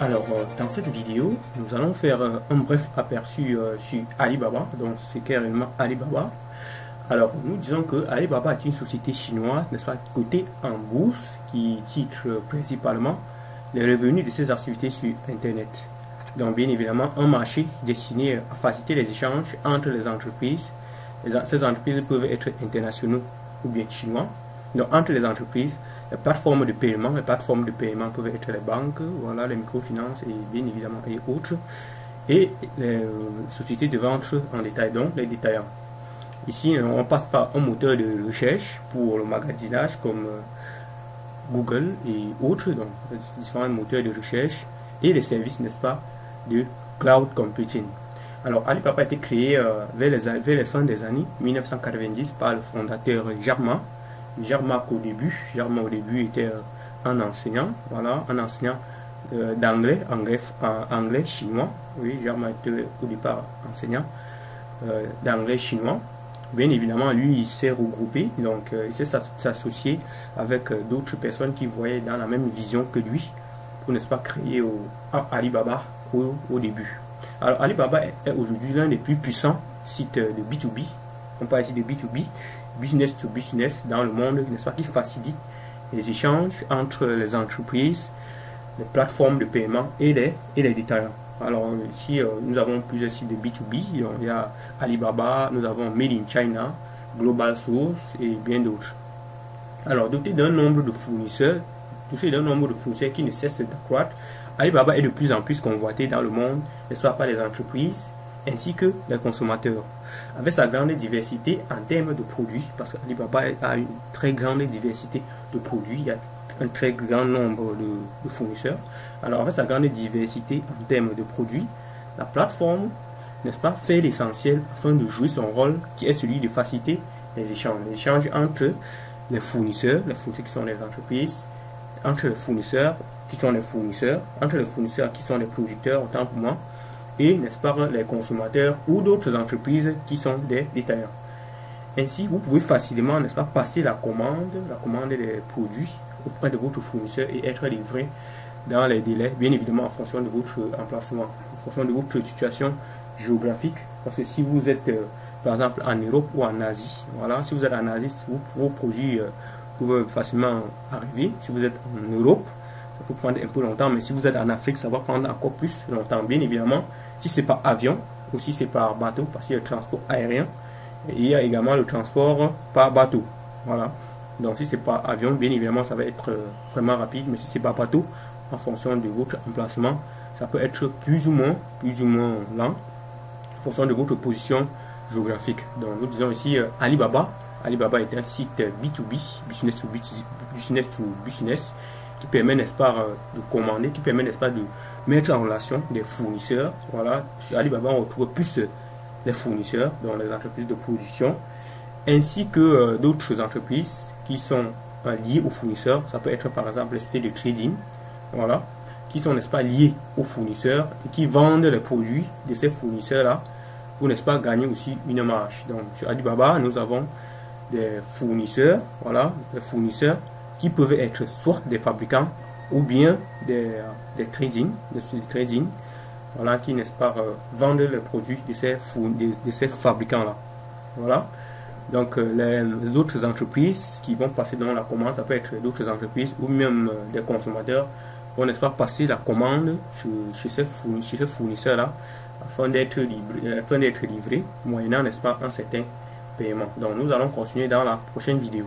Alors, dans cette vidéo, nous allons faire un bref aperçu sur Alibaba, donc ce qu'est réellement Alibaba. Alors, nous disons que Alibaba est une société chinoise, n'est-ce pas, cotée en bourse, qui titre principalement les revenus de ses activités sur Internet. Donc, bien évidemment, un marché destiné à faciliter les échanges entre les entreprises. Ces entreprises peuvent être internationaux ou bien chinois. Donc, entre les entreprises, les plateformes de paiement peuvent être les banques, voilà, les microfinances et bien évidemment et autres, et les sociétés de vente en détail, donc les détaillants. Ici, on passe par un moteur de recherche pour le magasinage comme Google et autres, donc différents moteurs de recherche et les services, n'est-ce pas, de cloud computing. Alors, Alibaba a été créé vers les fins des années 1990 par le fondateur Jack Ma. Jack Ma au début était un enseignant, voilà, un enseignant anglais chinois. Oui, Jack Ma était au départ enseignant d'anglais chinois. Bien évidemment, lui, il s'est regroupé, donc il s'est associé avec d'autres personnes qui voyaient dans la même vision que lui, pour, n'est-ce pas, créer Alibaba au début. Alors, Alibaba est aujourd'hui l'un des plus puissants sites de B2B. On parle ici de B2B, business to business, dans le monde, n'est-ce pas, qui facilite les échanges entre les entreprises, les plateformes de paiement et les détaillants. Alors ici, nous avons plusieurs sites de B2B. Il y a Alibaba, nous avons Made in China, Global Source et bien d'autres. Alors, doté d'un nombre de fournisseurs, qui ne cesse d'accroître, Alibaba est de plus en plus convoité dans le monde, n'est-ce pas, par les entreprises ainsi que les consommateurs. Avec sa grande diversité en termes de produits, parce qu'Alibaba a une très grande diversité de produits, il y a un très grand nombre de fournisseurs. Alors, avec sa grande diversité en termes de produits, la plateforme, n'est-ce pas, fait l'essentiel afin de jouer son rôle qui est celui de faciliter les échanges entre les fournisseurs qui sont les entreprises, entre les fournisseurs qui sont les fournisseurs, entre les fournisseurs qui sont les producteurs, autant pour moi, et, n'est-ce pas, les consommateurs ou d'autres entreprises qui sont des détaillants. Ainsi, vous pouvez facilement, n'est-ce pas, passer la commande des produits auprès de votre fournisseur et être livré dans les délais, bien évidemment en fonction de votre emplacement, en fonction de votre situation géographique. Parce que si vous êtes, par exemple, en Europe ou en Asie, voilà, si vous êtes en Asie, vos produits peuvent facilement arriver. Si vous êtes en Europe, ça peut prendre un peu longtemps, mais si vous êtes en Afrique, ça va prendre encore plus longtemps, bien évidemment. Si c'est par avion, ou si c'est par bateau, parce qu'il y a le transport aérien, et il y a également le transport par bateau. Voilà. Donc si c'est par avion, bien évidemment, ça va être vraiment rapide, mais si c'est par bateau, en fonction de votre emplacement, ça peut être plus ou moins lent, en fonction de votre position géographique. Donc nous disons ici Alibaba. Alibaba est un site B2B, business to business, qui permet, n'est-ce pas, de commander, qui permet, n'est-ce pas, de mettre en relation des fournisseurs. Voilà, sur Alibaba, on retrouve plus les fournisseurs, donc les entreprises de production, ainsi que d'autres entreprises qui sont liées aux fournisseurs. Ça peut être par exemple les sociétés de trading, voilà, qui sont, n'est-ce pas, liées aux fournisseurs et qui vendent les produits de ces fournisseurs-là pour, n'est-ce pas, gagner aussi une marge. Donc sur Alibaba, nous avons des fournisseurs, voilà, des fournisseurs qui peuvent être soit des fabricants ou bien des trading, voilà, qui, n'est-ce pas, vendent les produits de ces fabricants-là. Voilà. Donc les autres entreprises qui vont passer dans la commande, ça peut être d'autres entreprises ou même des consommateurs vont, n'est-ce pas, passer la commande chez ces fournisseurs-là afin d'être livrés moyennant, n'est-ce pas, un certain paiement. Donc nous allons continuer dans la prochaine vidéo.